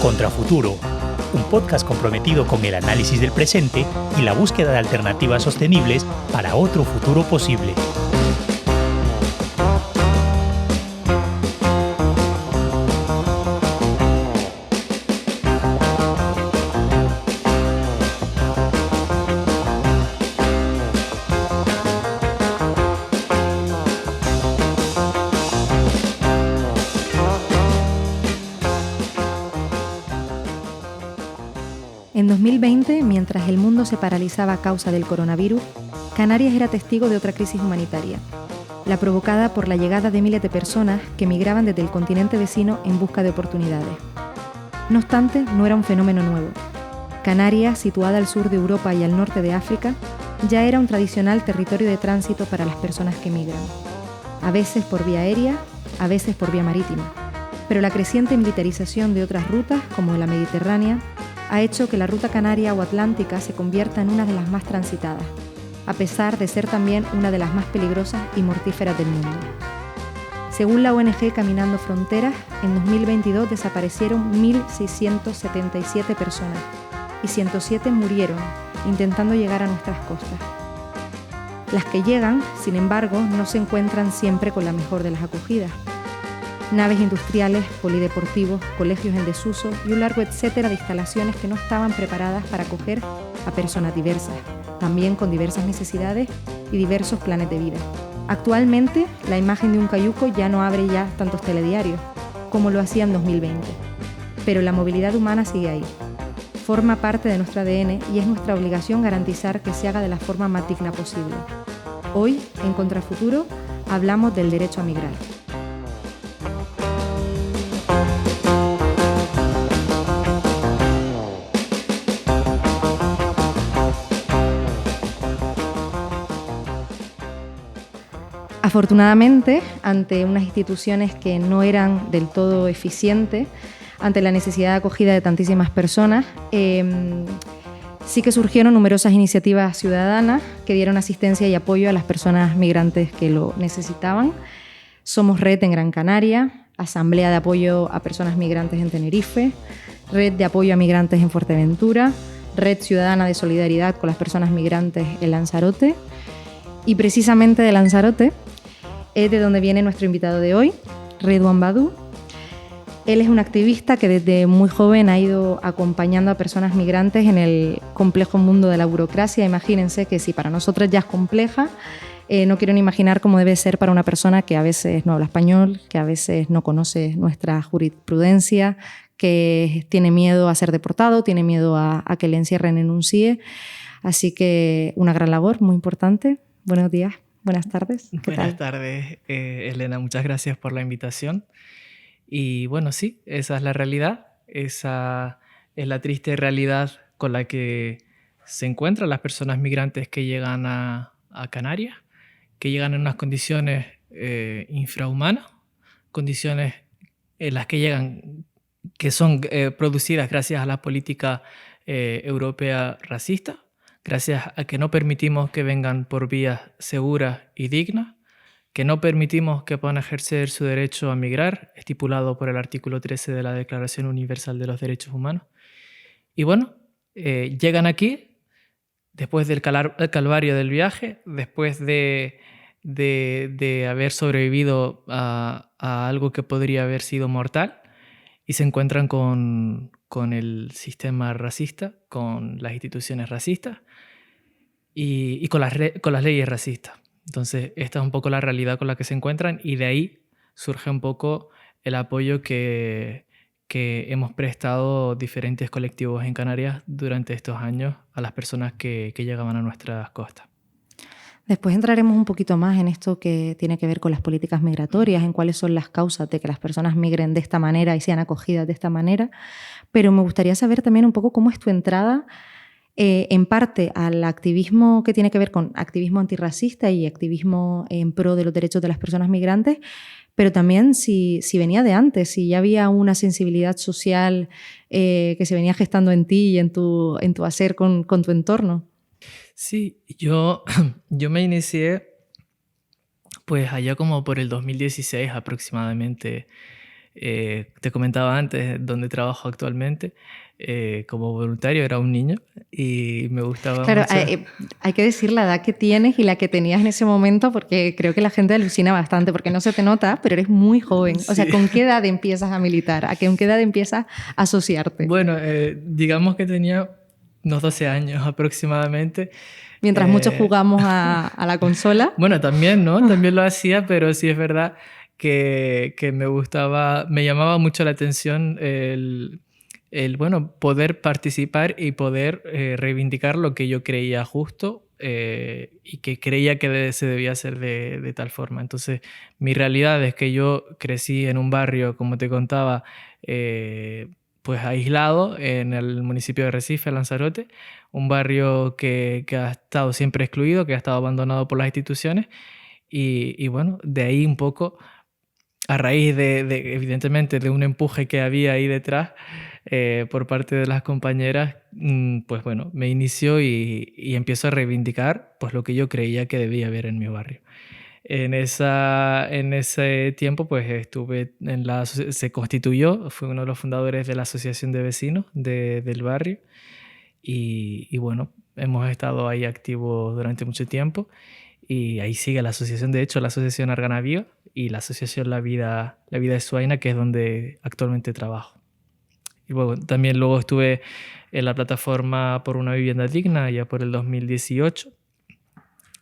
Contrafuturo, un podcast comprometido con el análisis del presente y la búsqueda de alternativas sostenibles para otro futuro posible. En 2020, mientras el mundo se paralizaba a causa del coronavirus, Canarias era testigo de otra crisis humanitaria, la provocada por la llegada de miles de personas que migraban desde el continente vecino en busca de oportunidades. No obstante, no era un fenómeno nuevo. Canarias, situada al sur de Europa y al norte de África, ya era un tradicional territorio de tránsito para las personas que migran, a veces por vía aérea, a veces por vía marítima. Pero la creciente militarización de otras rutas, como la mediterránea, ha hecho que la ruta canaria o atlántica se convierta en una de las más transitadas, a pesar de ser también una de las más peligrosas y mortíferas del mundo. Según la ONG Caminando Fronteras, en 2022 desaparecieron 1.677 personas y 107 murieron intentando llegar a nuestras costas. Las que llegan, sin embargo, no se encuentran siempre con la mejor de las acogidas. Naves industriales, polideportivos, colegios en desuso y un largo etcétera de instalaciones que no estaban preparadas para acoger a personas diversas, también con diversas necesidades y diversos planes de vida. Actualmente, la imagen de un cayuco ya no abre ya tantos telediarios, como lo hacía en 2020. Pero la movilidad humana sigue ahí. Forma parte de nuestro ADN y es nuestra obligación garantizar que se haga de la forma más digna posible. Hoy, en Contrafuturo, hablamos del derecho a migrar. Afortunadamente, ante unas instituciones que no eran del todo eficientes, ante la necesidad de acogida de tantísimas personas, sí que surgieron numerosas iniciativas ciudadanas que dieron asistencia y apoyo a las personas migrantes que lo necesitaban. Somos Red en Gran Canaria, Asamblea de Apoyo a Personas Migrantes en Tenerife, Red de Apoyo a Migrantes en Fuerteventura, Red Ciudadana de Solidaridad con las Personas Migrantes en Lanzarote. Y precisamente de Lanzarote es de donde viene nuestro invitado de hoy, Redouan Badou. Él es un activista que desde muy joven ha ido acompañando a personas migrantes en el complejo mundo de la burocracia. Imagínense que si para nosotros ya es compleja, no quiero ni imaginar cómo debe ser para una persona que a veces no habla español, que a veces no conoce nuestra jurisprudencia, que tiene miedo a ser deportado, tiene miedo a que le encierren en un CIE. Así que una gran labor, muy importante. Buenos días. Buenas tardes. Buenas tardes, Elena. Muchas gracias por la invitación. Y bueno, sí, esa es la realidad. Esa es la triste realidad con la que se encuentran las personas migrantes que llegan a Canarias, que llegan en unas condiciones infrahumanas, condiciones en las que llegan, que son producidas gracias a la política europea racista, gracias a que no permitimos que vengan por vías seguras y dignas, que no permitimos que puedan ejercer su derecho a migrar, estipulado por el artículo 13 de la Declaración Universal de los Derechos Humanos. Y bueno, llegan aquí después del calvario del viaje, después de haber sobrevivido a algo que podría haber sido mortal, y se encuentran con el sistema racista, con las instituciones racistas y con las leyes racistas. Entonces, esta es un poco la realidad con la que se encuentran y de ahí surge un poco el apoyo que hemos prestado diferentes colectivos en Canarias durante estos años a las personas que llegaban a nuestras costas. Después entraremos un poquito más en esto que tiene que ver con las políticas migratorias, en cuáles son las causas de que las personas migren de esta manera y sean acogidas de esta manera, pero me gustaría saber también un poco cómo es tu entrada en parte al activismo que tiene que ver con activismo antirracista y activismo en pro de los derechos de las personas migrantes, pero también si venía de antes, si ya había una sensibilidad social que se venía gestando en ti y en tu hacer con tu entorno. Sí, yo me inicié pues allá como por el 2016 aproximadamente Te comentaba antes donde trabajo actualmente. Como voluntario era un niño y me gustaba Claro, mucho. hay que decir la edad que tienes y la que tenías en ese momento, porque creo que la gente alucina bastante, porque no se te nota, pero eres muy joven. O sea, Sí. ¿con qué edad empiezas a militar? ¿Con qué edad empiezas a asociarte? Bueno, digamos que tenía unos 12 años aproximadamente. Mientras muchos jugamos a la consola. Bueno, también, ¿no? También lo hacía, pero sí es verdad que me gustaba, me llamaba mucho la atención bueno, poder participar y poder reivindicar lo que yo creía justo y que creía que se debía hacer de tal forma. Entonces, mi realidad es que yo crecí en un barrio, como te contaba, pues aislado en el municipio de Recife, Lanzarote, un barrio que ha estado siempre excluido, que ha estado abandonado por las instituciones y bueno, de ahí un poco, a raíz evidentemente de un empuje que había ahí detrás por parte de las compañeras, pues bueno, me inició y empiezo a reivindicar pues lo que yo creía que debía haber en mi barrio. En ese tiempo pues estuve se constituyó, fui uno de los fundadores de la asociación de vecinos del barrio y bueno, hemos estado ahí activos durante mucho tiempo y ahí sigue la asociación, de hecho la asociación Arganavío y la asociación La Vida de Suaina, que es donde actualmente trabajo. Y luego, también luego estuve en la plataforma Por una Vivienda Digna ya por el 2018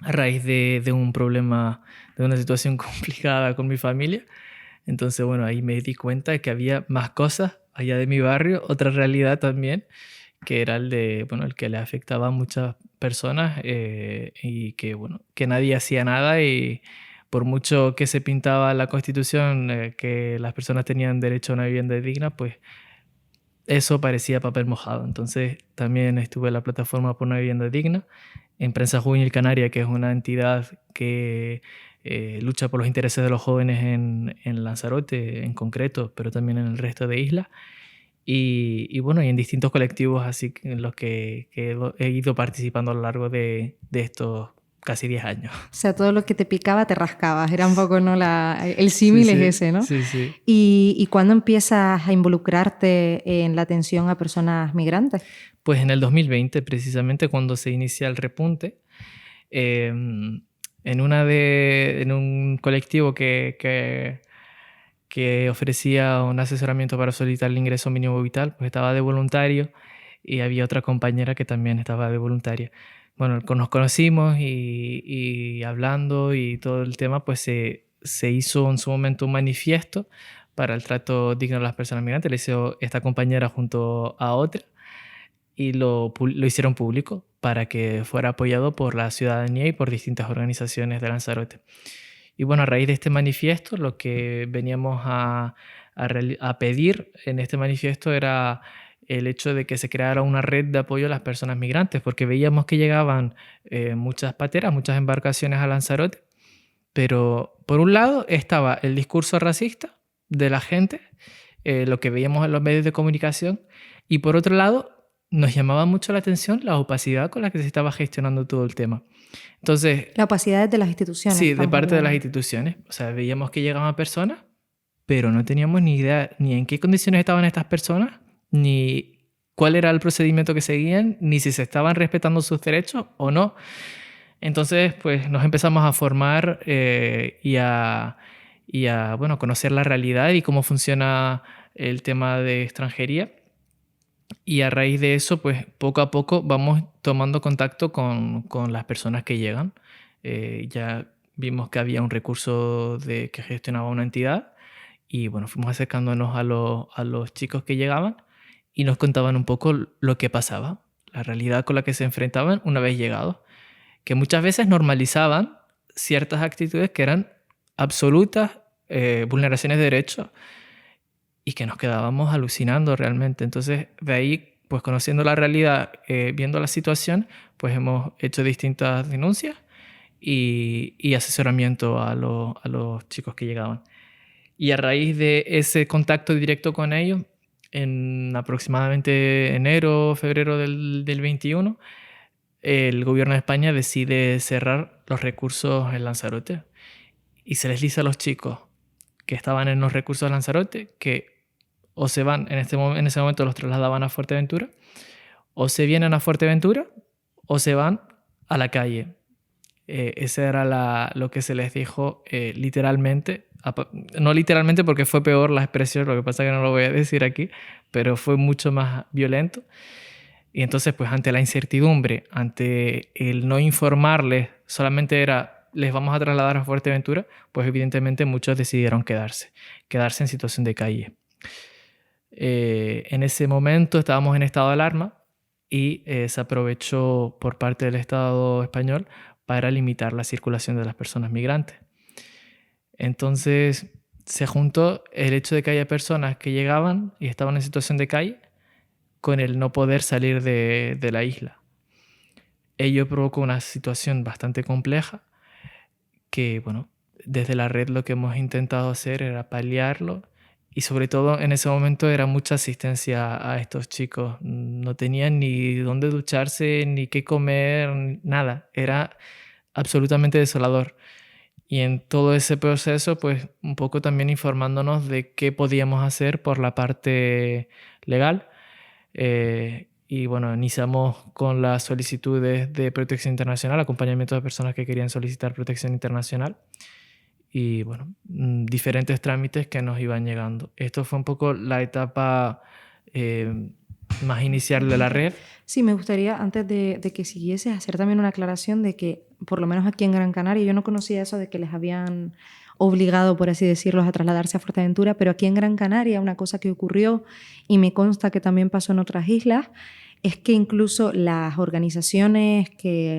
a raíz de un problema, de una situación complicada con mi familia. Entonces, bueno, ahí me di cuenta de que había más cosas allá de mi barrio, otra realidad también, que era el que le afectaba a muchas personas y que, bueno, que nadie hacía nada y por mucho que se pintaba la Constitución que las personas tenían derecho a una vivienda digna, pues eso parecía papel mojado. Entonces también estuve en la plataforma Por una Vivienda Digna, en Prensa Juvenil Canaria, que es una entidad que lucha por los intereses de los jóvenes en Lanzarote en concreto, pero también en el resto de islas. Y bueno, y en distintos colectivos así en los que he ido participando a lo largo de estos casi 10 años. O sea, todo lo que te picaba te rascabas. Era un poco, ¿no? El símil Sí, es sí, ese, ¿no? sí, sí. ¿Y cuándo empiezas a involucrarte en la atención a personas migrantes? Pues en el 2020, precisamente cuando se inicia el repunte, en un colectivo que ofrecía un asesoramiento para solicitar el ingreso mínimo vital, pues estaba de voluntario y había otra compañera que también estaba de voluntaria. Bueno, nos conocimos y hablando y todo el tema, pues se hizo en su momento un manifiesto para el trato digno de las personas migrantes. Le hizo esta compañera junto a otra y lo hicieron público para que fuera apoyado por la ciudadanía y por distintas organizaciones de Lanzarote. Y bueno, a raíz de este manifiesto, lo que veníamos a pedir en este manifiesto era el hecho de que se creara una red de apoyo a las personas migrantes, porque veíamos que llegaban muchas pateras, muchas embarcaciones a Lanzarote, pero por un lado estaba el discurso racista de la gente, lo que veíamos en los medios de comunicación, y por otro lado nos llamaba mucho la atención la opacidad con la que se estaba gestionando todo el tema. Entonces, la opacidad de las instituciones. Sí, de parte de las instituciones. O sea, veíamos que llegaban personas, pero no teníamos ni idea ni en qué condiciones estaban estas personas, ni cuál era el procedimiento que seguían, ni si se estaban respetando sus derechos o no. Entonces, pues nos empezamos a formar y a bueno, conocer la realidad y cómo funciona el tema de extranjería. Y a raíz de eso, pues poco a poco vamos tomando contacto con las personas que llegan. Ya vimos que había un recurso que gestionaba una entidad y bueno, fuimos acercándonos a los chicos que llegaban y nos contaban un poco lo que pasaba, la realidad con la que se enfrentaban una vez llegados, que muchas veces normalizaban ciertas actitudes que eran absolutas vulneraciones de derechos y que nos quedábamos alucinando realmente. Entonces, de ahí, pues conociendo la realidad, viendo la situación, pues hemos hecho distintas denuncias y asesoramiento a los chicos que llegaban. Y a raíz de ese contacto directo con ellos, en aproximadamente enero, febrero del 21, el gobierno de España decide cerrar los recursos en Lanzarote y se les dice a los chicos, que estaban en los recursos de Lanzarote, que o se van, en ese momento los trasladaban a Fuerteventura, o se vienen a Fuerteventura, o se van a la calle. Ese era lo que se les dijo literalmente. No literalmente porque fue peor la expresión, lo que pasa es que no lo voy a decir aquí, pero fue mucho más violento. Y entonces, pues ante la incertidumbre, ante el no informarles, solamente era, les vamos a trasladar a Fuerteventura, pues evidentemente muchos decidieron quedarse en situación de calle. En ese momento estábamos en estado de alarma y se aprovechó por parte del Estado español para limitar la circulación de las personas migrantes. Entonces se juntó el hecho de que haya personas que llegaban y estaban en situación de calle con el no poder salir de la isla. Ello provocó una situación bastante compleja que, bueno, desde la red lo que hemos intentado hacer era paliarlo y sobre todo en ese momento era mucha asistencia a estos chicos. No tenían ni dónde ducharse, ni qué comer, nada. Era absolutamente desolador. Y en todo ese proceso, pues un poco también informándonos de qué podíamos hacer por la parte legal. Y bueno, iniciamos con las solicitudes de protección internacional, acompañamiento de personas que querían solicitar protección internacional y bueno, diferentes trámites que nos iban llegando. Esto fue un poco la etapa más inicial de la red. Sí, me gustaría, antes de que siguieses, hacer también una aclaración de que, por lo menos aquí en Gran Canaria, yo no conocía eso de que les habían obligado, por así decirlo, a trasladarse a Fuerteventura, pero aquí en Gran Canaria una cosa que ocurrió, y me consta que también pasó en otras islas, es que incluso las organizaciones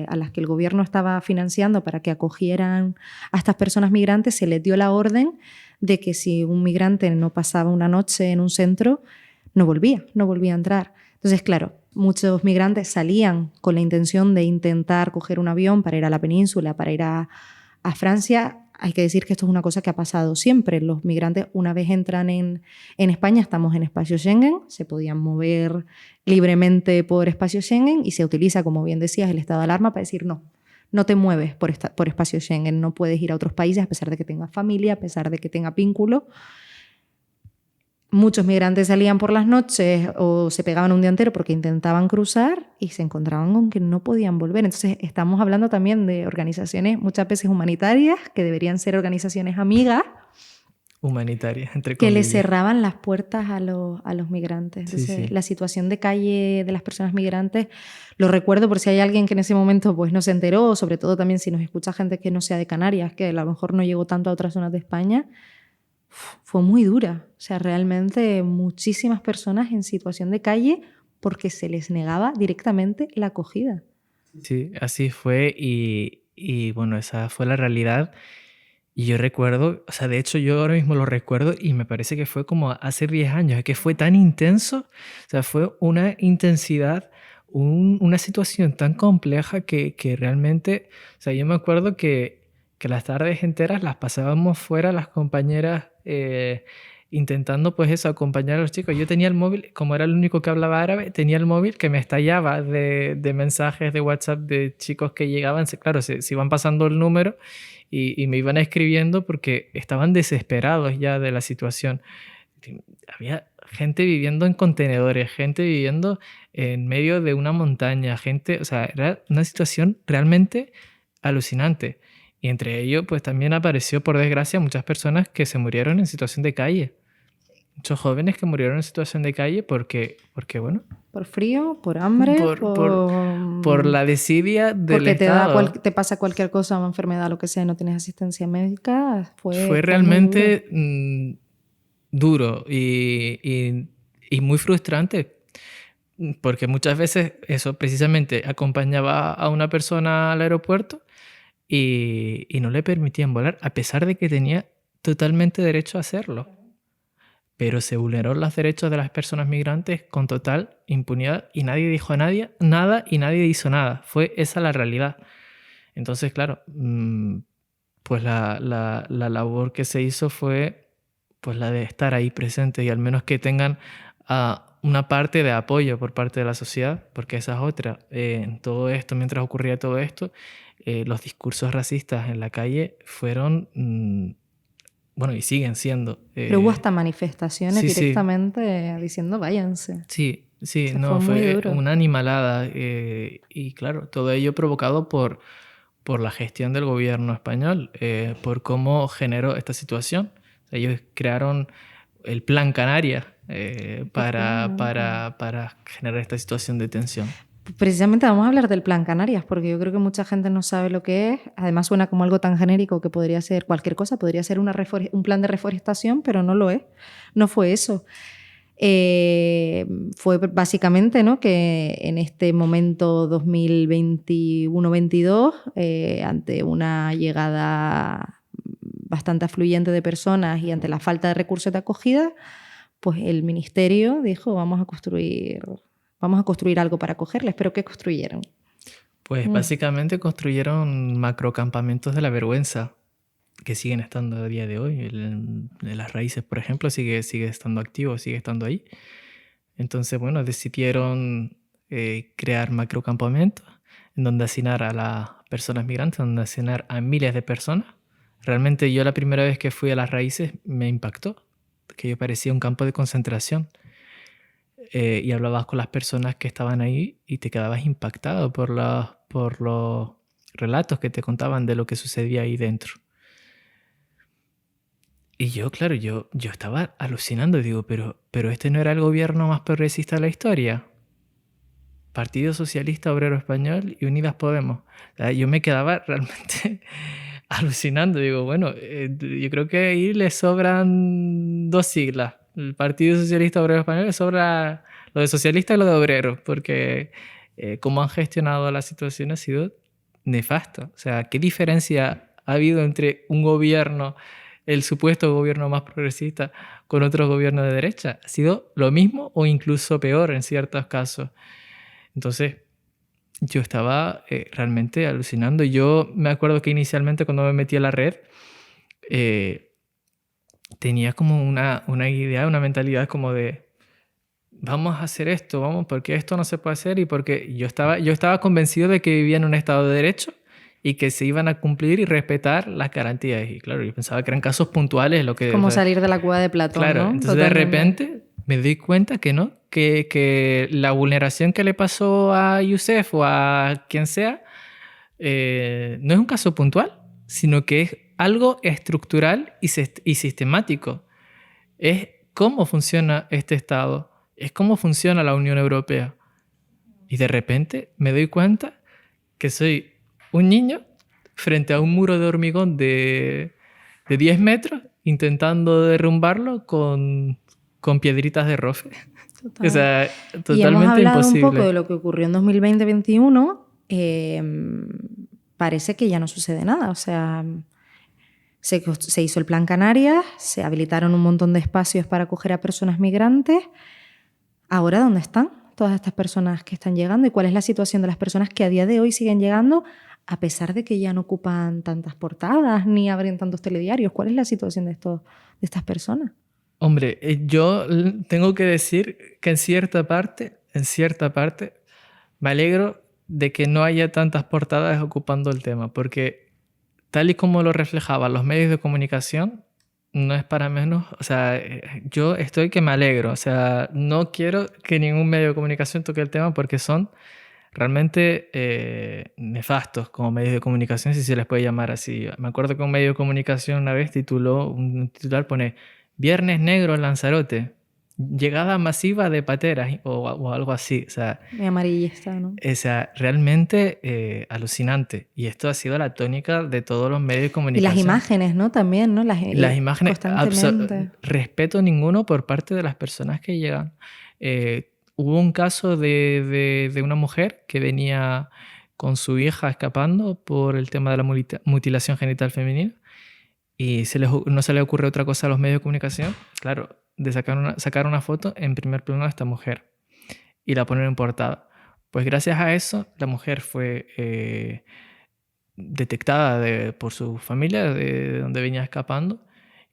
a las que el gobierno estaba financiando para que acogieran a estas personas migrantes, se les dio la orden de que si un migrante no pasaba una noche en un centro, no volvía a entrar. Entonces, claro, muchos migrantes salían con la intención de intentar coger un avión para ir a la península, para ir a Francia. Hay que decir que esto es una cosa que ha pasado siempre. Los migrantes, una vez entran en España, estamos en espacio Schengen, se podían mover libremente por espacio Schengen y se utiliza, como bien decías, el estado de alarma para decir no te mueves por espacio Schengen, no puedes ir a otros países a pesar de que tengas familia, a pesar de que tengas vínculo. Muchos migrantes salían por las noches o se pegaban un día entero porque intentaban cruzar y se encontraban con que no podían volver. Entonces estamos hablando también de organizaciones muchas veces humanitarias, que deberían ser organizaciones amigas. Humanitarias, entre comillas. Que les cerraban las puertas a los migrantes. Entonces, sí. La situación de calle de las personas migrantes, lo recuerdo por si hay alguien que en ese momento pues, no se enteró, sobre todo también si nos escucha gente que no sea de Canarias, que a lo mejor no llegó tanto a otras zonas de España. Fue muy dura, o sea, realmente muchísimas personas en situación de calle porque se les negaba directamente la acogida. Sí, así fue y bueno, esa fue la realidad. Y yo recuerdo, o sea, de hecho yo ahora mismo lo recuerdo y me parece que fue como hace 10 años, es que fue tan intenso, o sea, fue una intensidad, una situación tan compleja que realmente, o sea, yo me acuerdo que las tardes enteras las pasábamos fuera las compañeras intentando pues eso, acompañar a los chicos. Yo tenía el móvil, como era el único que hablaba árabe, tenía el móvil que me estallaba de mensajes de WhatsApp de chicos que llegaban, claro, se iban pasando el número y me iban escribiendo porque estaban desesperados ya de la situación. Había gente viviendo en contenedores, gente viviendo en medio de una montaña, gente, o sea, era una situación realmente alucinante. Y entre ellos, pues también apareció, por desgracia, muchas personas que se murieron en situación de calle. Muchos jóvenes que murieron en situación de calle porque bueno... Por frío, por hambre, por la desidia del porque Estado. Te pasa cualquier cosa, una enfermedad, lo que sea, no tienes asistencia médica. Fue realmente duro y muy frustrante. Porque muchas veces eso precisamente acompañaba a una persona al aeropuerto y no le permitían volar, a pesar de que tenía totalmente derecho a hacerlo. Pero se vulneró los derechos de las personas migrantes con total impunidad y nadie dijo a nadie nada y nadie hizo nada. Fue esa la realidad. Entonces, claro, pues la labor que se hizo fue pues la de estar ahí presente y al menos que tengan una parte de apoyo por parte de la sociedad, porque esa es otra. En todo esto, mientras ocurría todo esto, los discursos racistas en la calle fueron bueno, y siguen siendo. Pero hubo hasta manifestaciones sí, directamente diciendo váyanse. Sí, sí, Se no, fue muy fue duro. una animalada. Y claro, todo ello provocado por la gestión del gobierno español, por cómo generó esta situación. O sea, ellos crearon el Plan Canarias para generar esta situación de tensión. Precisamente vamos a hablar del Plan Canarias, porque yo creo que mucha gente no sabe lo que es. Además suena como algo tan genérico que podría ser cualquier cosa, podría ser un plan de reforestación, pero no lo es. No fue eso. Fue básicamente, ¿no?, que en este momento 2021-22, ante una llegada bastante afluyente de personas y ante la falta de recursos de acogida, pues el ministerio dijo vamos a construir algo para acogerles. ¿Pero qué construyeron? Pues básicamente construyeron macrocampamentos de la vergüenza, que siguen estando a día de hoy. De las raíces, por ejemplo, sigue estando activo, sigue estando ahí. Entonces, bueno, decidieron crear macrocampamentos en donde hacinar a las personas migrantes, donde hacinar a miles de personas. Realmente yo la primera vez que fui a las raíces me impactó, que yo parecía un campo de concentración. Y hablabas con las personas que estaban ahí y te quedabas impactado por los relatos que te contaban de lo que sucedía ahí dentro. Y yo, claro, yo estaba alucinando, digo, pero este no era el gobierno más progresista de la historia. Partido Socialista Obrero Español y Unidas Podemos. O sea, yo me quedaba realmente alucinando, digo, bueno, yo creo que ahí le sobran dos siglas. El Partido Socialista Obrero Español le sobra lo de socialista y lo de obrero, porque cómo han gestionado la situación ha sido nefasto. O sea, ¿qué diferencia ha habido entre un gobierno, el supuesto gobierno más progresista, con otros gobiernos de derecha? Ha sido lo mismo o incluso peor en ciertos casos. Entonces, yo estaba realmente alucinando. Yo me acuerdo que inicialmente cuando me metí a la red, tenía como una idea, una mentalidad como de vamos a hacer esto, vamos, porque esto no se puede hacer y porque yo estaba convencido de que vivía en un estado de derecho y que se iban a cumplir y respetar las garantías. Y claro, yo pensaba que eran casos puntuales. Como salir de la cueva de Platón, claro, ¿no? Entonces de repente me doy cuenta que no, que la vulneración que le pasó a Youssef o a quien sea no es un caso puntual, sino que es algo estructural y sistemático. Es cómo funciona este Estado, es cómo funciona la Unión Europea. Y de repente me doy cuenta que soy un niño frente a un muro de hormigón de 10 metros intentando derrumbarlo con piedritas de rofe. Total. O sea, totalmente imposible. Y hemos hablado un poco de lo que ocurrió en 2020-21. Parece que ya no sucede nada. O sea, se hizo el Plan Canarias, se habilitaron un montón de espacios para acoger a personas migrantes. Ahora, ¿dónde están todas estas personas que están llegando? ¿Y cuál es la situación de las personas que a día de hoy siguen llegando a pesar de que ya no ocupan tantas portadas ni abren tantos telediarios? ¿Cuál es la situación de estas personas? Hombre, yo tengo que decir que en cierta parte, me alegro de que no haya tantas portadas ocupando el tema, porque tal y como lo reflejaban los medios de comunicación, no es para menos. O sea, yo estoy que me alegro. O sea, no quiero que ningún medio de comunicación toque el tema porque son realmente nefastos como medios de comunicación, si se les puede llamar así. Me acuerdo que un medio de comunicación una vez un titular pone Viernes Negro en Lanzarote, llegada masiva de pateras o algo así. O sea, muy amarillista, ¿no? O sea, realmente alucinante. Y esto ha sido la tónica de todos los medios de comunicación. Y las imágenes, ¿no? También, ¿no? Las imágenes, respeto ninguno por parte de las personas que llegan. Hubo un caso de una mujer que venía con su hija escapando por el tema de la mutilación genital femenina y no se le ocurre otra cosa a los medios de comunicación, claro, de sacar una foto en primer plano de esta mujer y la poner en portada. Pues gracias a eso la mujer fue detectada por su familia de donde venía escapando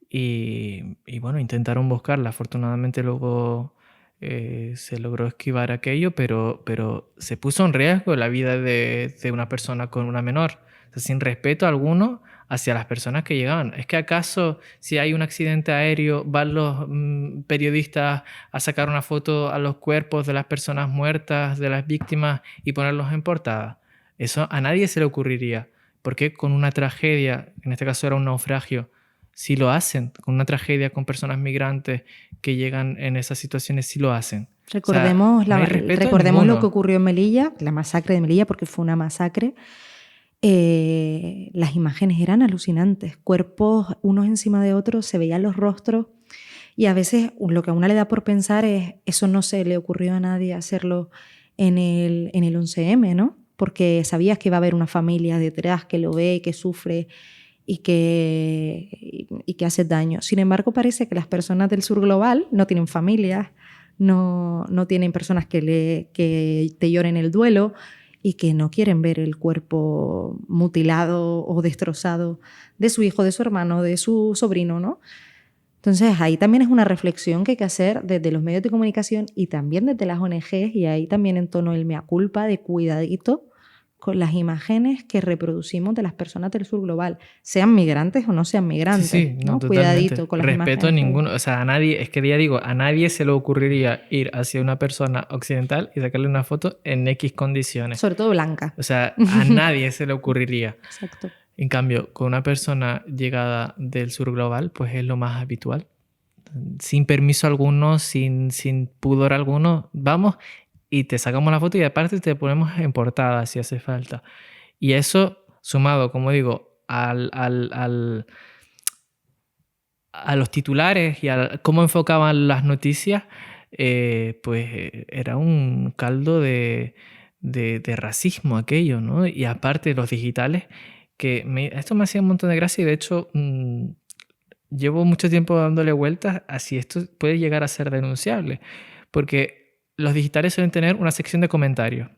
y bueno, intentaron buscarla. Afortunadamente luego se logró esquivar aquello, pero se puso en riesgo la vida de una persona con una menor. O sea, sin respeto alguno hacia las personas que llegaban. ¿Es que acaso si hay un accidente aéreo van los periodistas a sacar una foto a los cuerpos de las personas muertas, de las víctimas y ponerlos en portada? Eso a nadie se le ocurriría. ¿Por qué con una tragedia, en este caso era un naufragio, si lo hacen? Con una tragedia con personas migrantes que llegan en esas situaciones, sí lo hacen. Recordemos, no hay respeto recordemos lo ninguno. que ocurrió en Melilla, la masacre de Melilla, porque fue una masacre. Las imágenes eran alucinantes, cuerpos unos encima de otros, se veían los rostros y a veces lo que a una le da por pensar es eso no se le ocurrió a nadie hacerlo en el 11M, ¿no? Porque sabías que iba a haber una familia detrás que lo ve, que sufre y que hace daño. Sin embargo, parece que las personas del sur global no tienen familias, no tienen personas que te lloren el duelo y que no quieren ver el cuerpo mutilado o destrozado de su hijo, de su hermano, de su sobrino, ¿no? Entonces, ahí también es una reflexión que hay que hacer desde los medios de comunicación y también desde las ONGs, y ahí también en tono el mea culpa de cuidadito con las imágenes que reproducimos de las personas del sur global, sean migrantes o no sean migrantes. Sí, ¿no? totalmente. Cuidadito con las Respeto imágenes. ninguno. O sea, a nadie, es que ya digo, a nadie se le ocurriría ir hacia una persona occidental y sacarle una foto en X condiciones. Sobre todo blanca. O sea, a nadie se le ocurriría. Exacto. En cambio, con una persona llegada del sur global, pues es lo más habitual. Sin permiso alguno, sin pudor alguno, vamos y te sacamos la foto y aparte te ponemos en portada si hace falta. Y eso, sumado, como digo, a los titulares y a cómo enfocaban las noticias, pues era un caldo de racismo aquello, ¿no? Y aparte los digitales, esto me hacía un montón de gracia y de hecho llevo mucho tiempo dándole vueltas a si esto puede llegar a ser denunciable, porque los digitales suelen tener una sección de comentarios,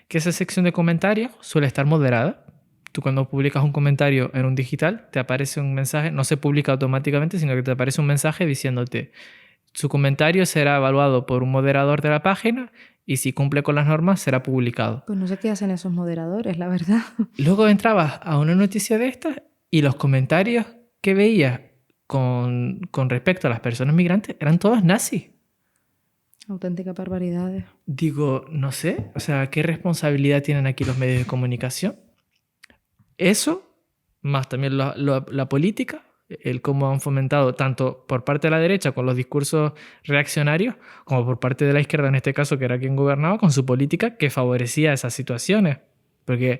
que esa sección de comentarios suele estar moderada. Tú cuando publicas un comentario en un digital te aparece un mensaje, no se publica automáticamente, sino que te aparece un mensaje diciéndote su comentario será evaluado por un moderador de la página y si cumple con las normas será publicado. Pues no sé qué hacen esos moderadores, la verdad. Luego entrabas a una noticia de estas y los comentarios que veías con respecto a las personas migrantes eran todos nazis. Auténticas barbaridades. Digo, no sé, o sea, ¿qué responsabilidad tienen aquí los medios de comunicación? Eso, más también la política, el cómo han fomentado tanto por parte de la derecha con los discursos reaccionarios, como por parte de la izquierda, en este caso, que era quien gobernaba, con su política que favorecía esas situaciones. Porque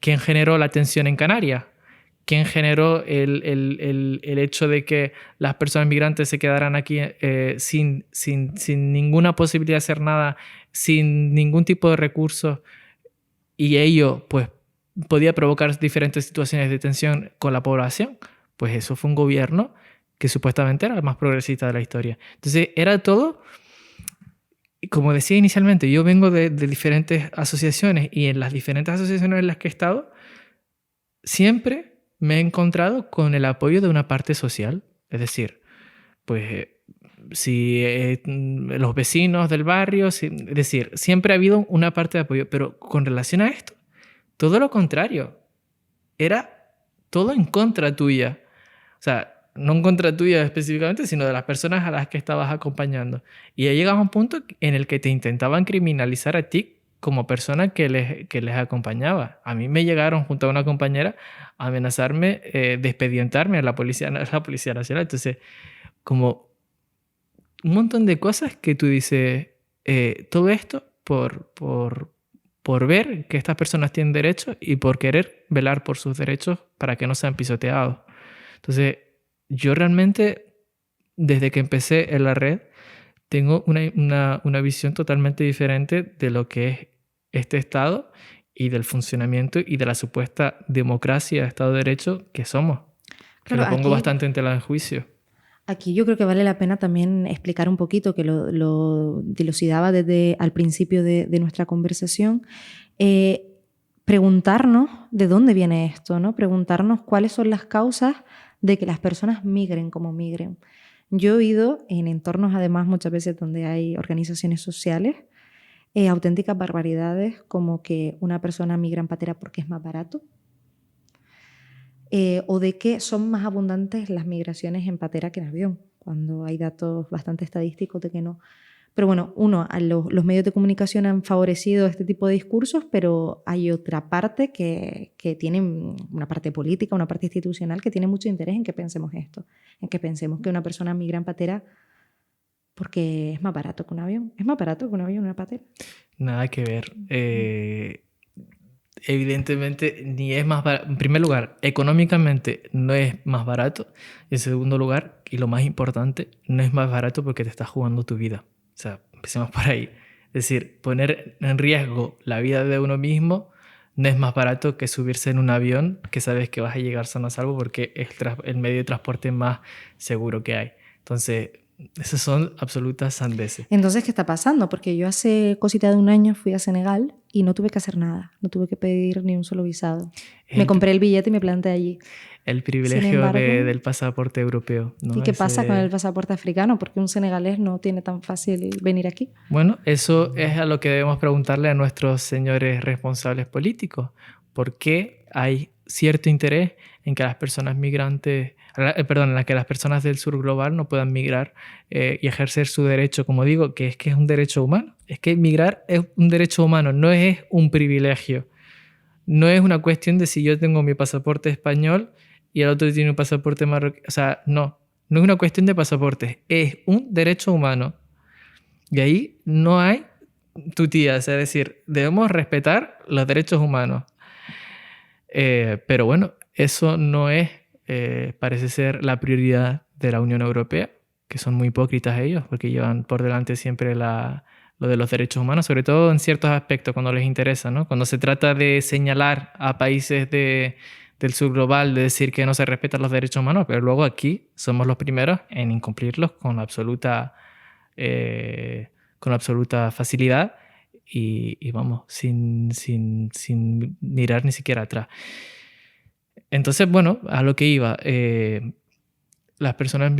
¿quién generó la tensión en Canarias? ¿Quién generó el hecho de que las personas migrantes se quedaran aquí sin ninguna posibilidad de hacer nada, sin ningún tipo de recursos? Y ello, pues, podía provocar diferentes situaciones de tensión con la población. Pues eso fue un gobierno que supuestamente era el más progresista de la historia. Entonces, era todo... Como decía inicialmente, yo vengo de diferentes asociaciones y en las diferentes asociaciones en las que he estado, siempre me he encontrado con el apoyo de una parte social. Es decir, pues si los vecinos del barrio, es decir, siempre ha habido una parte de apoyo, pero con relación a esto, todo lo contrario. Era todo en contra tuya. O sea, no en contra tuya específicamente, sino de las personas a las que estabas acompañando. Y ya llegaba un punto en el que te intentaban criminalizar a ti como persona que les acompañaba. A mí me llegaron, junto a una compañera, a amenazarme de expedientarme a la Policía Nacional. Entonces, como un montón de cosas que tú dices, todo esto por ver que estas personas tienen derechos y por querer velar por sus derechos para que no sean pisoteados. Entonces, yo realmente, desde que empecé en la red, tengo una visión totalmente diferente de lo que es este Estado y del funcionamiento y de la supuesta democracia, Estado de Derecho que somos. Que lo pongo bastante en tela de juicio. Aquí yo creo que vale la pena también explicar un poquito, que lo dilucidaba desde al principio de nuestra conversación, preguntarnos de dónde viene esto, ¿no? Preguntarnos cuáles son las causas de que las personas migren como migren. Yo he oído en entornos, además, muchas veces donde hay organizaciones sociales, auténticas barbaridades como que una persona migra en patera porque es más barato, o de que son más abundantes las migraciones en patera que en avión, cuando hay datos bastante estadísticos de que no. Pero bueno, los medios de comunicación han favorecido este tipo de discursos, pero hay otra parte que tiene una parte política, una parte institucional que tiene mucho interés en que pensemos esto, en que pensemos que una persona migra en patera porque es más barato que un avión. ¿Es más barato que un avión una patera? Nada que ver. Evidentemente, ni es más barato. En primer lugar, económicamente no es más barato. En segundo lugar, y lo más importante, no es más barato porque te estás jugando tu vida. O sea, empecemos por ahí. Es decir, poner en riesgo la vida de uno mismo no es más barato que subirse en un avión que sabes que vas a llegar sano a salvo porque es el medio de transporte más seguro que hay. Entonces, esas son absolutas sandeces. Entonces, ¿qué está pasando? Porque yo hace cosita de un año fui a Senegal y no tuve que hacer nada. No tuve que pedir ni un solo visado. Me compré el billete y me planté allí. El privilegio del pasaporte europeo, ¿no? ¿Y qué pasa con el pasaporte africano? Porque un senegalés no tiene tan fácil venir aquí. Bueno, eso es a lo que debemos preguntarle a nuestros señores responsables políticos. ¿Por qué hay cierto interés en que las personas migrantes, en que las personas del sur global no puedan migrar y ejercer su derecho, como digo, que es un derecho humano? Es que migrar es un derecho humano, no es un privilegio. No es una cuestión de si yo tengo mi pasaporte español y el otro tiene un pasaporte marroquí. O sea, no es una cuestión de pasaportes, es un derecho humano. Y ahí no hay tutías, es decir, debemos respetar los derechos humanos. Pero bueno, eso no es, parece ser la prioridad de la Unión Europea, que son muy hipócritas ellos, porque llevan por delante siempre lo de los derechos humanos, sobre todo en ciertos aspectos cuando les interesa, ¿no? Cuando se trata de señalar a países del sur global, de decir que no se respetan los derechos humanos, pero luego aquí somos los primeros en incumplirlos con absoluta facilidad y vamos, sin mirar ni siquiera atrás. Entonces, bueno, a lo que iba, las personas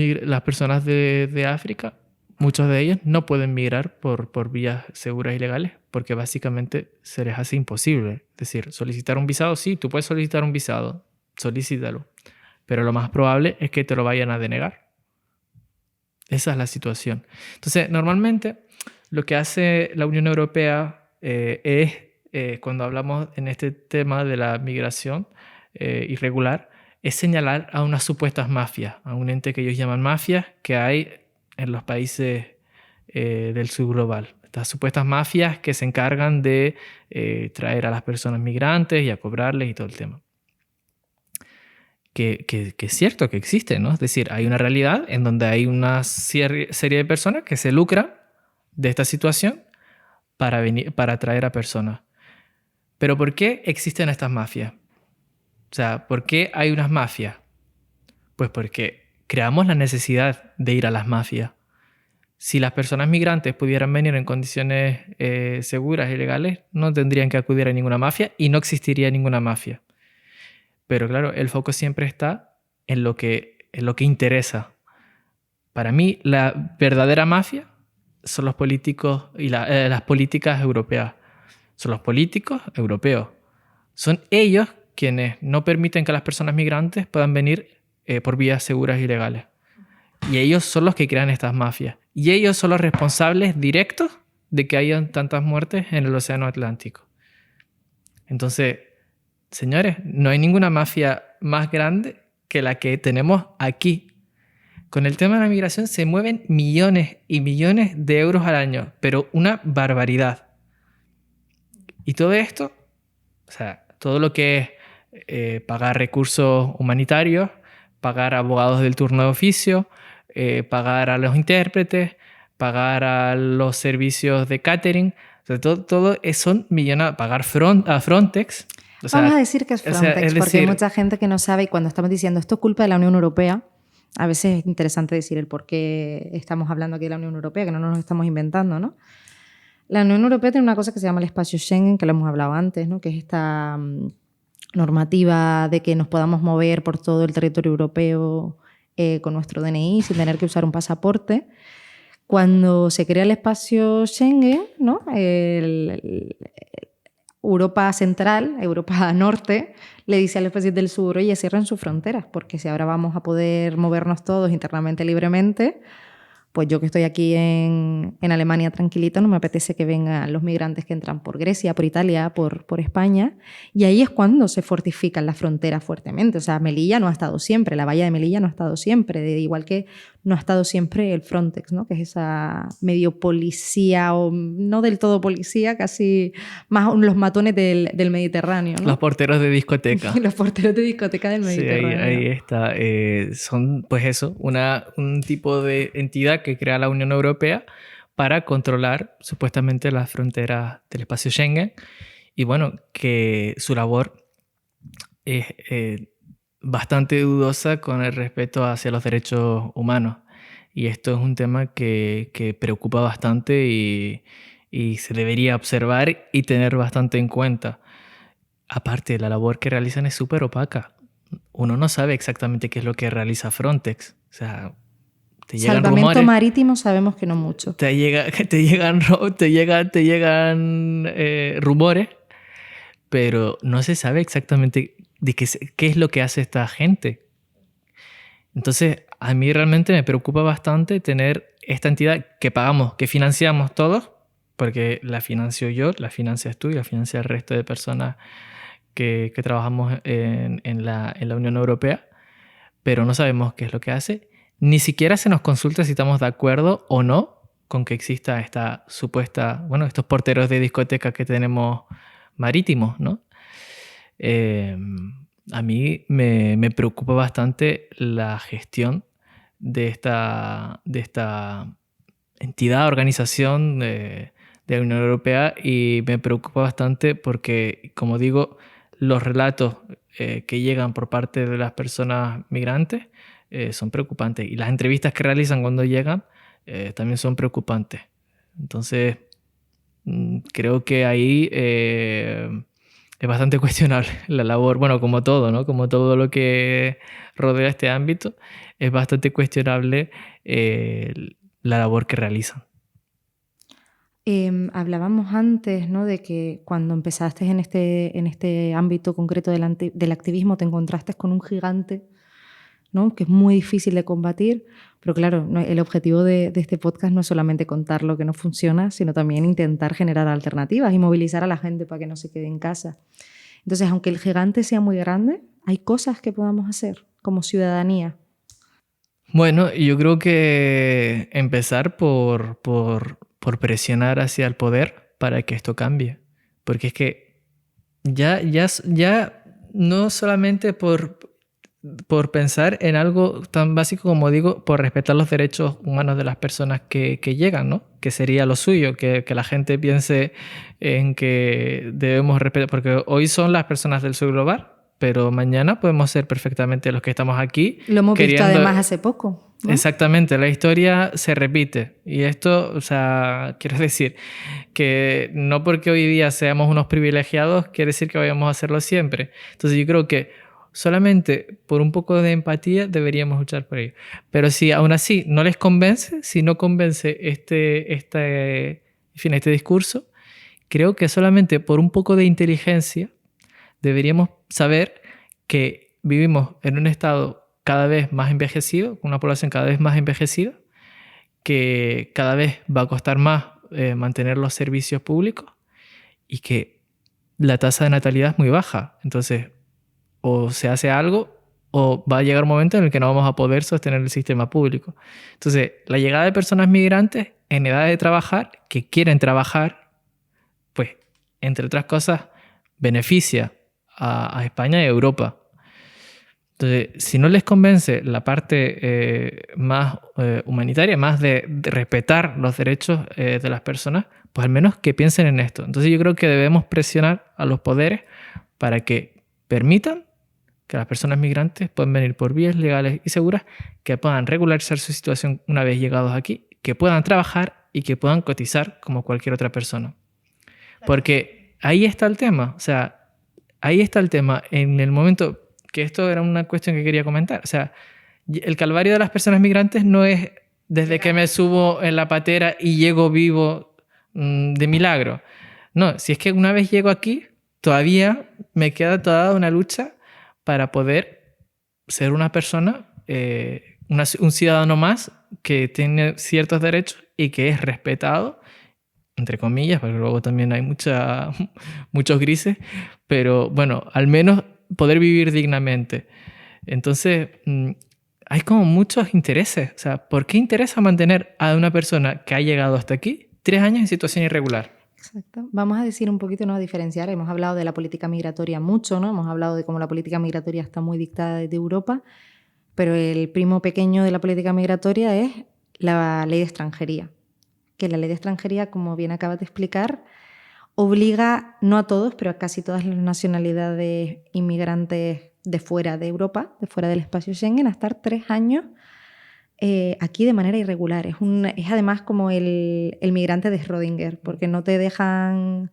de África, muchos de ellos no pueden migrar por vías seguras y legales porque básicamente se les hace imposible. Es decir, solicitar un visado, sí, tú puedes solicitar un visado, solicítalo, pero lo más probable es que te lo vayan a denegar. Esa es la situación. Entonces, normalmente lo que hace la Unión Europea es, cuando hablamos en este tema de la migración irregular, es señalar a unas supuestas mafias, a un ente que ellos llaman mafias que hay en los países del sur global. Estas supuestas mafias que se encargan de traer a las personas migrantes y a cobrarles y todo el tema. Que es cierto que existe, ¿no? Es decir, hay una realidad en donde hay una serie de personas que se lucran de esta situación para traer a personas. Pero ¿por qué existen estas mafias? O sea, ¿por qué hay unas mafias? Pues porque creamos la necesidad de ir a las mafias. Si las personas migrantes pudieran venir en condiciones seguras y legales, no tendrían que acudir a ninguna mafia y no existiría ninguna mafia. Pero claro, el foco siempre está en lo que interesa. Para mí, la verdadera mafia son los políticos y las políticas europeas. Son los políticos europeos. Son ellos quienes no permiten que las personas migrantes puedan venir por vías seguras y legales. Y ellos son los que crean estas mafias. Y ellos son los responsables directos de que hayan tantas muertes en el Océano Atlántico. Entonces, señores, no hay ninguna mafia más grande que la que tenemos aquí. Con el tema de la migración se mueven millones y millones de euros al año, pero una barbaridad. Y todo esto, o sea, todo lo que es pagar recursos humanitarios, pagar abogados del turno de oficio, pagar a los intérpretes, pagar a los servicios de catering, o sea, todo son millonadas, pagar a Frontex. O sea, vamos a decir que es Frontex, porque hay mucha gente que no sabe y cuando estamos diciendo esto es culpa de la Unión Europea, a veces es interesante decir el por qué estamos hablando aquí de la Unión Europea, que no nos estamos inventando, ¿no? La Unión Europea tiene una cosa que se llama el espacio Schengen, que lo hemos hablado antes, ¿no? Que es esta normativa de que nos podamos mover por todo el territorio europeo con nuestro DNI sin tener que usar un pasaporte. Cuando se crea el espacio Schengen, ¿no? Europa Central, Europa Norte, le dice a los países del sur, oye, cierren sus fronteras, porque si ahora vamos a poder movernos todos internamente libremente, pues yo que estoy aquí en Alemania tranquilito, no me apetece que vengan los migrantes que entran por Grecia, por Italia, por España. Y ahí es cuando se fortifican las fronteras fuertemente. O sea, Melilla no ha estado siempre, la valla de Melilla no ha estado siempre, igual que no ha estado siempre el Frontex, ¿no? Que es esa medio policía, o no del todo policía, casi más los matones del Mediterráneo, ¿no? Los porteros de discoteca. Los porteros de discoteca del Mediterráneo. Sí, ahí está. Son, pues eso, un tipo de entidad que crea la Unión Europea para controlar supuestamente las fronteras del espacio Schengen. Y bueno, que su labor es bastante dudosa con el respeto hacia los derechos humanos. Y esto es un tema que preocupa bastante y se debería observar y tener bastante en cuenta. Aparte, la labor que realizan es súper opaca. Uno no sabe exactamente qué es lo que realiza Frontex. O sea, te llegan Salvamento rumores, marítimo sabemos que no mucho. te llegan rumores, pero no se sabe exactamente de qué es lo que hace esta gente. Entonces, a mí realmente me preocupa bastante tener esta entidad que pagamos, que financiamos todos, porque la financio yo, la financias tú y la financia el resto de personas que trabajamos en la Unión Europea, pero no sabemos qué es lo que hace. Ni siquiera se nos consulta si estamos de acuerdo o no con que exista esta supuesta, bueno, estos porteros de discoteca que tenemos marítimos, ¿no? A mí me preocupa bastante la gestión de esta entidad, organización de la Unión Europea, y me preocupa bastante porque, como digo, los relatos que llegan por parte de las personas migrantes son preocupantes, y las entrevistas que realizan cuando llegan también son preocupantes. Entonces, creo que ahí es bastante cuestionable la labor, bueno, como todo, ¿no? Como todo lo que rodea este ámbito, es bastante cuestionable la labor que realizan. Hablábamos antes, ¿no?, de que cuando empezaste en este ámbito concreto del activismo te encontraste con un gigante, ¿no?, que es muy difícil de combatir, pero claro, el objetivo de este podcast no es solamente contar lo que no funciona, sino también intentar generar alternativas y movilizar a la gente para que no se quede en casa. Entonces, aunque el gigante sea muy grande, hay cosas que podamos hacer como ciudadanía. Bueno, yo creo que empezar por presionar hacia el poder para que esto cambie. Porque es que ya no solamente por pensar en algo tan básico como digo, por respetar los derechos humanos de las personas que llegan, ¿no? Que sería lo suyo, que la gente piense en que debemos respetar, porque hoy son las personas del sur global, pero mañana podemos ser perfectamente los que estamos aquí. Lo hemos visto además hace poco, ¿no? Exactamente, la historia se repite. Y esto, o sea, quiero decir que no porque hoy día seamos unos privilegiados quiere decir que vayamos a hacerlo siempre. Entonces yo creo que solamente por un poco de empatía deberíamos luchar por ello. Pero si aún así no les convence, si no convence este discurso, creo que solamente por un poco de inteligencia deberíamos saber que vivimos en un estado cada vez más envejecido, con una población cada vez más envejecida, que cada vez va a costar más mantener los servicios públicos y que la tasa de natalidad es muy baja. Entonces, o se hace algo o va a llegar un momento en el que no vamos a poder sostener el sistema público. Entonces, la llegada de personas migrantes en edad de trabajar, que quieren trabajar, pues, entre otras cosas, beneficia a España y a Europa. Entonces, si no les convence la parte más humanitaria, más de respetar los derechos de las personas, pues al menos que piensen en esto. Entonces yo creo que debemos presionar a los poderes para que permitan que las personas migrantes puedan venir por vías legales y seguras, que puedan regularizar su situación una vez llegados aquí, que puedan trabajar y que puedan cotizar como cualquier otra persona. Porque ahí está el tema, o sea, ahí está el tema. En el momento que esto era una cuestión que quería comentar, o sea, el calvario de las personas migrantes no es desde que me subo en la patera y llego vivo de milagro. No, si es que una vez llego aquí, todavía me queda toda una lucha para poder ser una persona, un ciudadano más que tiene ciertos derechos y que es respetado, entre comillas, porque luego también hay muchos grises, pero bueno, al menos poder vivir dignamente. Entonces, hay como muchos intereses. O sea, ¿por qué interesa mantener a una persona que ha llegado hasta aquí 3 años en situación irregular? Exacto. Vamos a decir un poquito, ¿no? A diferenciar. Hemos hablado de la política migratoria mucho, ¿no? Hemos hablado de cómo la política migratoria está muy dictada desde Europa, pero el primo pequeño de la política migratoria es la ley de extranjería. Que la ley de extranjería, como bien acabas de explicar, obliga, no a todos, pero a casi todas las nacionalidades inmigrantes de fuera de Europa, de fuera del espacio Schengen, a estar 3 años aquí de manera irregular. Es además como el migrante de Schrödinger, porque no te dejan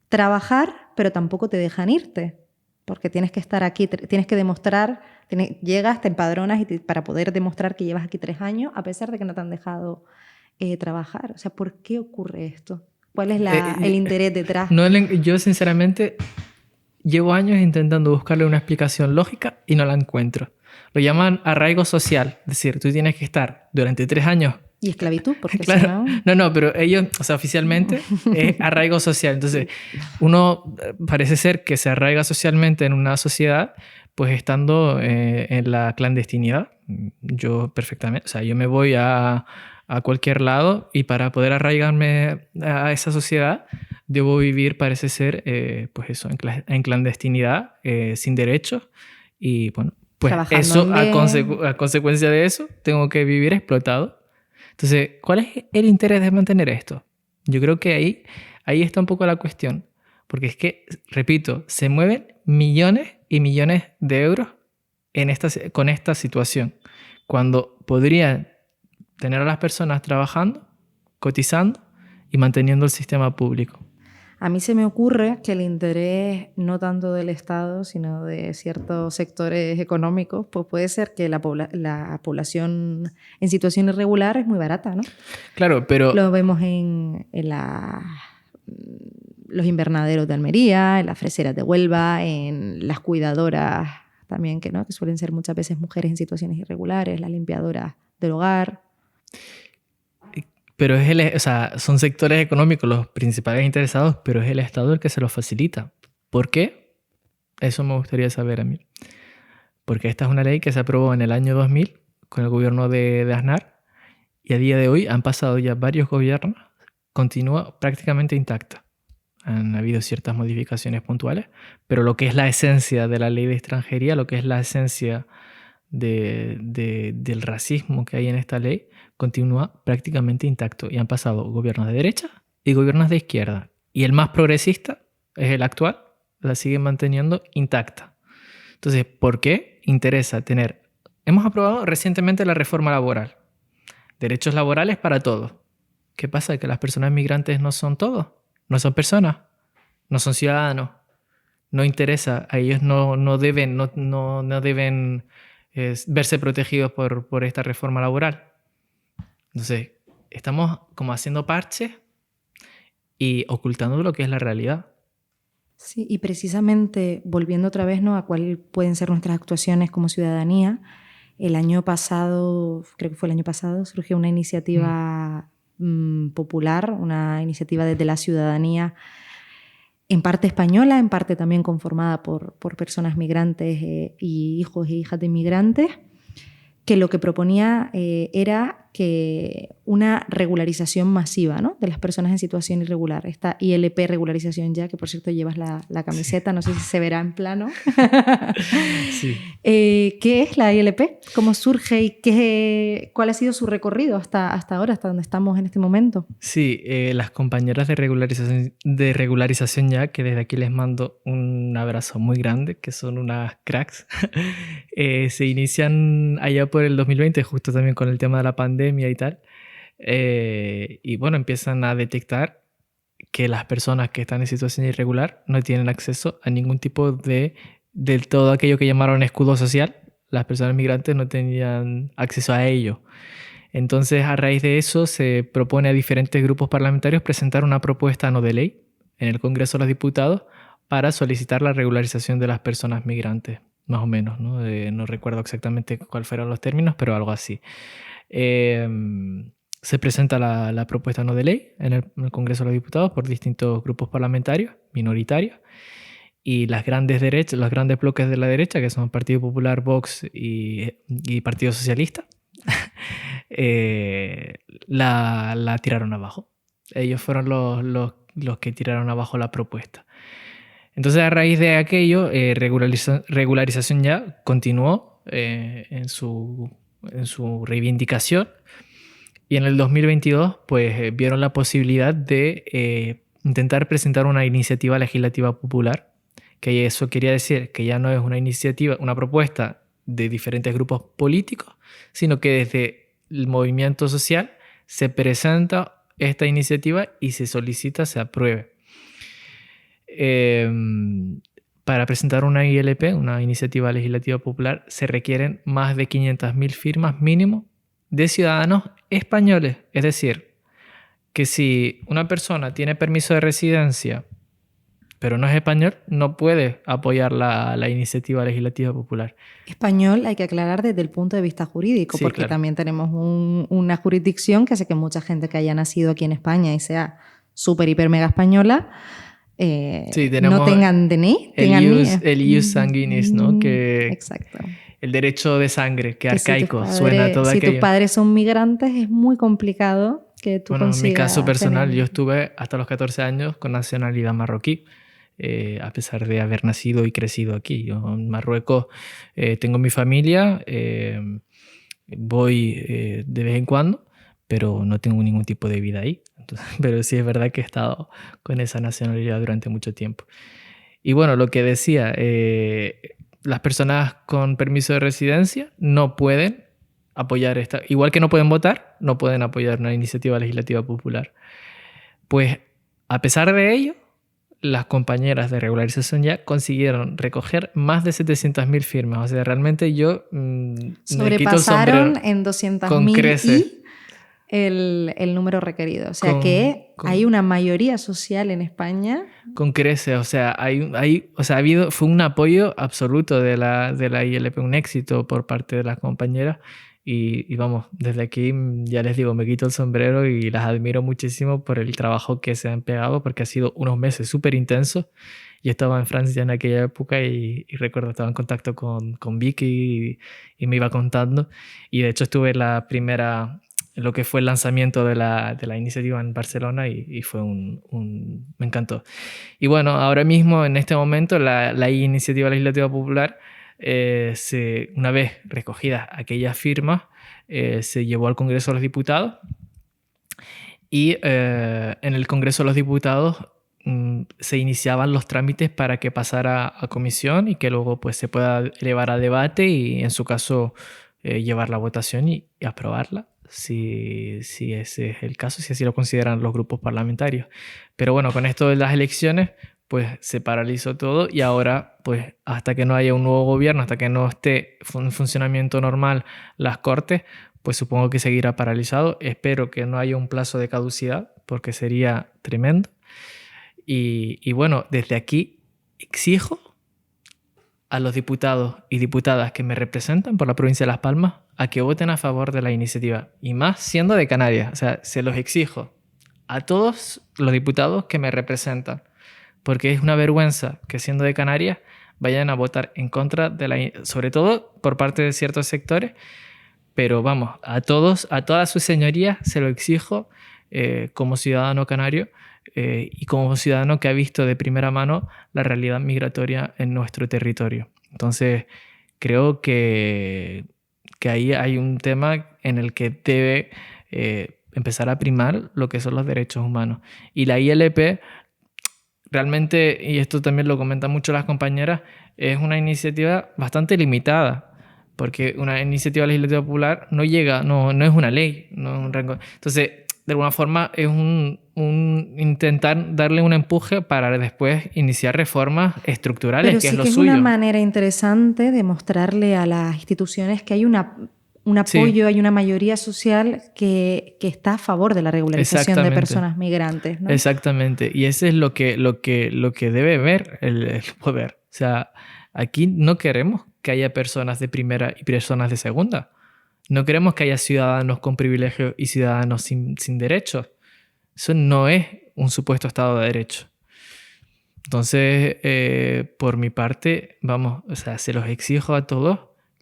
trabajar, pero tampoco te dejan irte, porque tienes que estar aquí, tienes que demostrar, llegas, te empadronas para poder demostrar que llevas aquí 3 años, a pesar de que no te han dejado trabajar. O sea, ¿por qué ocurre esto? ¿Cuál es el interés detrás? Yo sinceramente llevo años intentando buscarle una explicación lógica y no la encuentro. Lo llaman arraigo social, es decir, tú tienes que estar durante 3 años. Y esclavitud, porque claro, no, pero ellos, o sea, oficialmente es arraigo social. Entonces, uno parece ser que se arraiga socialmente en una sociedad, pues estando en la clandestinidad. Yo perfectamente, o sea, yo me voy a cualquier lado y para poder arraigarme a esa sociedad debo vivir, parece ser, pues eso, en clandestinidad, sin derechos y bueno, pues eso a consecuencia de eso tengo que vivir explotado. Entonces, ¿cuál es el interés de mantener esto? Yo creo que ahí está un poco la cuestión, porque es que, repito, se mueven millones y millones de euros con esta situación, cuando podrían tener a las personas trabajando, cotizando y manteniendo el sistema público. A mí se me ocurre que el interés no tanto del Estado, sino de ciertos sectores económicos, pues puede ser que la población en situación irregular es muy barata, ¿no? Claro, pero... Lo vemos en los invernaderos de Almería, en las freseras de Huelva, en las cuidadoras también, que suelen ser muchas veces mujeres en situaciones irregulares, las limpiadoras del hogar. Pero son sectores económicos los principales interesados, pero es el Estado el que se los facilita. ¿Por qué? Eso me gustaría saber a mí. Porque esta es una ley que se aprobó en el año 2000 con el gobierno de Aznar y a día de hoy han pasado ya varios gobiernos, continúa prácticamente intacta. Han habido ciertas modificaciones puntuales, pero lo que es la esencia de la ley de extranjería, lo que es la esencia del racismo que hay en esta ley, continúa prácticamente intacto. Y han pasado gobiernos de derecha y gobiernos de izquierda. Y el más progresista es el actual, la sigue manteniendo intacta. Entonces, ¿por qué interesa tener? Hemos aprobado recientemente la reforma laboral. Derechos laborales para todos. ¿Qué pasa? Que las personas migrantes no son todos. No son personas. No son ciudadanos. No interesa. A ellos no deben verse protegidos por esta reforma laboral. Entonces, estamos como haciendo parches y ocultando lo que es la realidad. Sí, y precisamente volviendo otra vez, ¿no?, a cuáles pueden ser nuestras actuaciones como ciudadanía, el año pasado, creo que fue el año pasado, surgió una iniciativa popular, una iniciativa desde la ciudadanía, en parte española, en parte también conformada por personas migrantes y hijos e hijas de inmigrantes, que lo que proponía era que una regularización masiva, ¿no?, de las personas en situación irregular. Esta ILP regularización ya, que por cierto llevas la camiseta, no sé si se verá en plano. Sí. ¿Qué es la ILP? ¿Cómo surge y cuál ha sido su recorrido hasta ahora, hasta donde estamos en este momento? Sí, las compañeras de regularización ya, que desde aquí les mando un abrazo muy grande, que son unas cracks, se inician allá por el 2020, justo también con el tema de la pandemia y tal, y bueno, empiezan a detectar que las personas que están en situación irregular no tienen acceso a ningún tipo de todo aquello que llamaron escudo social. Las personas migrantes no tenían acceso a ello. Entonces, a raíz de eso, se propone a diferentes grupos parlamentarios presentar una propuesta no de ley en el Congreso de los Diputados para solicitar la regularización de las personas migrantes, más o menos, ¿no? No recuerdo exactamente cuáles fueron los términos, pero algo así. Se presenta la propuesta no de ley en el Congreso de los Diputados por distintos grupos parlamentarios, minoritarios, y los grandes bloques de la derecha, que son Partido Popular, Vox y Partido Socialista, la tiraron abajo. Ellos fueron los que tiraron abajo la propuesta. Entonces, a raíz de aquello, regularización ya continuó en su reivindicación, y en el 2022 pues, vieron la posibilidad de intentar presentar una iniciativa legislativa popular, que eso quería decir que ya no es una propuesta de diferentes grupos políticos, sino que desde el movimiento social se presenta esta iniciativa y se solicita se apruebe. Para presentar una ILP, una iniciativa legislativa popular, se requieren más de 500.000 firmas mínimo de ciudadanos españoles. Es decir, que si una persona tiene permiso de residencia pero no es español, no puede apoyar la iniciativa legislativa popular. Español hay que aclarar desde el punto de vista jurídico, sí, porque claro, también tenemos una jurisdicción que hace que mucha gente que haya nacido aquí en España y sea súper, hiper, mega española, sí, no tengan DNI, el ius sanguinis, ¿no? Que exacto. El derecho de sangre, que arcaico, suena todo aquello. Si tus padres son migrantes, es muy complicado que tú consigas. En mi caso personal, yo estuve hasta los 14 años con nacionalidad marroquí. A pesar de haber nacido y crecido aquí. Yo en Marruecos tengo mi familia, voy de vez en cuando, pero no tengo ningún tipo de vida ahí. Entonces, pero sí es verdad que he estado con esa nacionalidad durante mucho tiempo. Y bueno, lo que decía, las personas con permiso de residencia no pueden apoyar esta, igual que no pueden votar, no pueden apoyar una iniciativa legislativa popular. Pues a pesar de ello, las compañeras de regularización ya consiguieron recoger más de 700.000 firmas. O sea, realmente yo sobrepasaron en 200.000 y el número requerido. O sea, hay una mayoría social en España. Con creces. O sea, fue un apoyo absoluto de la ILP, un éxito por parte de las compañeras. Y vamos, desde aquí ya les digo, me quito el sombrero y las admiro muchísimo por el trabajo que se han pegado, porque ha sido unos meses súper intensos. Yo estaba en Francia en aquella época y recuerdo, estaba en contacto con Vicky y me iba contando. Y de hecho estuve en lo que fue el lanzamiento de la iniciativa en Barcelona y fue me encantó. Y bueno, ahora mismo, en este momento, la iniciativa legislativa popular, una vez recogidas aquellas firmas, se llevó al Congreso de los Diputados y en el Congreso de los Diputados se iniciaban los trámites para que pasara a comisión y que luego pues, se pueda elevar a debate y en su caso llevar la votación y aprobarla si ese es el caso, si así lo consideran los grupos parlamentarios. Pero bueno, con esto de las elecciones pues se paralizó todo y ahora, pues hasta que no haya un nuevo gobierno, hasta que no esté en funcionamiento normal las Cortes, pues supongo que seguirá paralizado. Espero que no haya un plazo de caducidad, porque sería tremendo. Y bueno, desde aquí exijo a los diputados y diputadas que me representan por la provincia de Las Palmas a que voten a favor de la iniciativa, y más siendo de Canarias. O sea, se los exijo a todos los diputados que me representan, porque es una vergüenza que siendo de Canarias vayan a votar en contra sobre todo por parte de ciertos sectores, pero vamos, a todas sus señorías se lo exijo como ciudadano canario y como ciudadano que ha visto de primera mano la realidad migratoria en nuestro territorio. Entonces, creo que ahí hay un tema en el que debe empezar a primar lo que son los derechos humanos. Y la ILP realmente, y esto también lo comentan mucho las compañeras, es una iniciativa bastante limitada, porque una iniciativa legislativa popular no es una ley, no es un rango. Entonces, de alguna forma es un intentar darle un empuje para después iniciar reformas estructurales, que es lo suyo. Pero sí que es una manera interesante de mostrarle a las instituciones que hay una un apoyo, Sí. hay una mayoría social que está a favor de la regularización de Exactamente. personas migrantes, ¿no? Exactamente. Y ese es lo que debe ver el poder. O sea, aquí no queremos que haya personas de primera y personas de segunda. No queremos que haya ciudadanos con privilegios y ciudadanos sin derechos. Eso no es un supuesto Estado de Derecho. Entonces, por mi parte, vamos, o sea, se los exijo a todos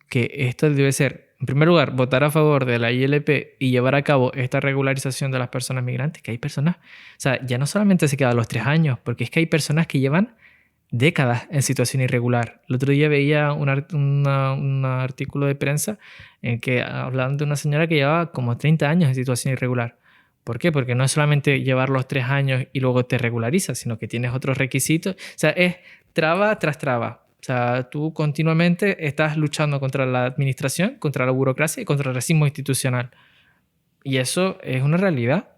que esto debe ser, en primer lugar, votar a favor de la ILP y llevar a cabo esta regularización de las personas migrantes, que hay personas, o sea, ya no solamente se quedan los 3 años, porque es que hay personas que llevan décadas en situación irregular. El otro día veía un artículo de prensa en que hablaban de una señora que llevaba como 30 años en situación irregular. ¿Por qué? Porque no es solamente llevar los 3 años y luego te regularizas, sino que tienes otros requisitos. O sea, es traba tras traba. O sea, tú continuamente estás luchando contra la administración, contra la burocracia y contra el racismo institucional. Y eso es una realidad.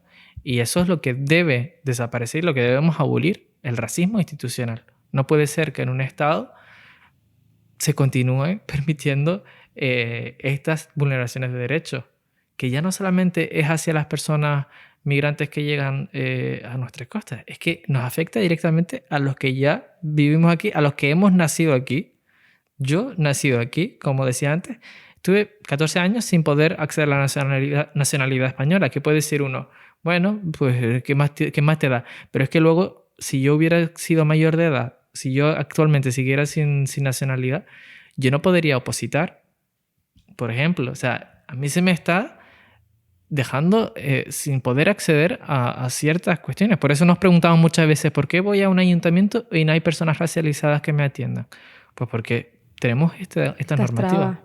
Y eso es lo que debe desaparecer, lo que debemos abolir, el racismo institucional. No puede ser que en un Estado se continúe permitiendo estas vulneraciones de derechos, que ya no solamente es hacia las personas migrantes que llegan a nuestras costas, es que nos afecta directamente a los que ya vivimos aquí, a los que hemos nacido aquí. Yo, nacido aquí, como decía antes, tuve 14 años sin poder acceder a la nacionalidad española. ¿Qué puede decir uno? Bueno, pues, ¿qué más te da? Pero es que luego, si yo hubiera sido mayor de edad, si yo actualmente siguiera sin nacionalidad, yo no podría opositar, por ejemplo. O sea, a mí se me está dejando sin poder acceder a ciertas cuestiones. Por eso nos preguntamos muchas veces, ¿por qué voy a un ayuntamiento y no hay personas racializadas que me atiendan? Pues porque tenemos esta normativa. Trabas.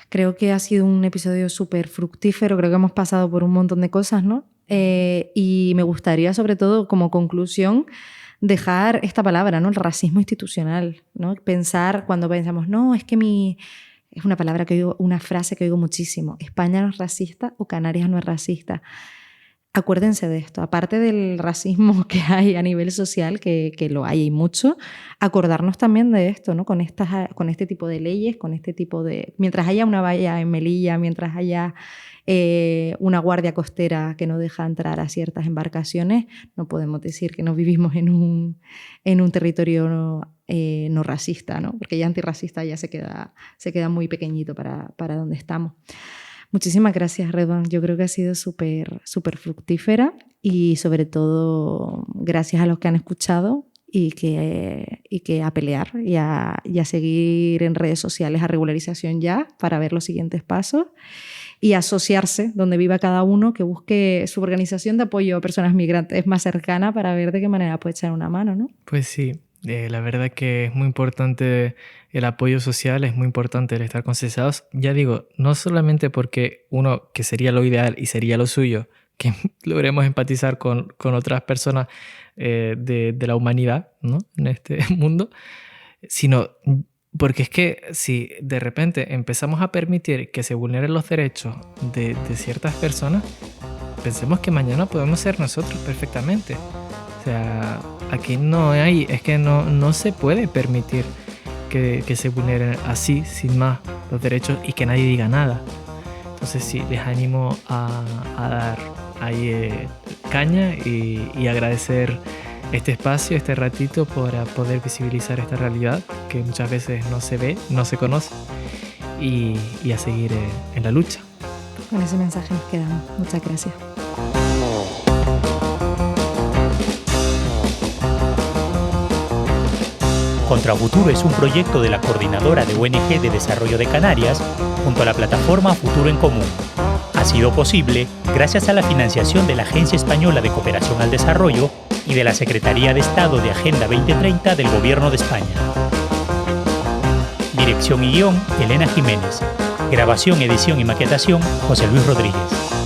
Creo que ha sido un episodio súper fructífero, creo que hemos pasado por un montón de cosas, ¿no? Y me gustaría, sobre todo, como conclusión, dejar esta palabra, ¿no? El racismo institucional, ¿no? Pensar, cuando pensamos, no, es que es una palabra que oigo, una frase que oigo muchísimo. España no es racista o Canarias no es racista. Acuérdense de esto. Aparte del racismo que hay a nivel social, que lo hay y mucho, acordarnos también de esto, ¿no? Con este tipo de leyes, con este tipo de... Mientras haya una valla en Melilla, mientras haya una guardia costera que no deja entrar a ciertas embarcaciones, no podemos decir que no vivimos en un territorio no racista, ¿no? Porque ya antirracista ya se queda muy pequeñito para donde estamos. Muchísimas gracias, Redwan. Yo creo que ha sido súper fructífera y sobre todo gracias a los que han escuchado y que a pelear y a seguir en redes sociales a regularización ya para ver los siguientes pasos y asociarse donde viva cada uno, que busque su organización de apoyo a personas migrantes más cercana para ver de qué manera puede echar una mano, ¿no? Pues sí. La verdad que es muy importante el apoyo social, es muy importante el estar concienciados. Ya digo, no solamente porque uno, que sería lo ideal y sería lo suyo, que logremos empatizar con otras personas de la humanidad, ¿no? En este mundo, sino porque es que si de repente empezamos a permitir que se vulneren los derechos de ciertas personas, pensemos que mañana podemos ser nosotros perfectamente. O sea, aquí es que no se puede permitir que se vulneren así, sin más, los derechos y que nadie diga nada. Entonces sí, les animo a dar ahí caña y agradecer este espacio, este ratito para poder visibilizar esta realidad que muchas veces no se ve, no se conoce y a seguir en la lucha. Con ese mensaje nos quedamos. Muchas gracias. Contrafuturo es un proyecto de la Coordinadora de ONG de Desarrollo de Canarias junto a la plataforma Futuro en Común. Ha sido posible gracias a la financiación de la Agencia Española de Cooperación al Desarrollo y de la Secretaría de Estado de Agenda 2030 del Gobierno de España. Dirección y guión, Elena Jiménez. Grabación, edición y maquetación, José Luis Rodríguez.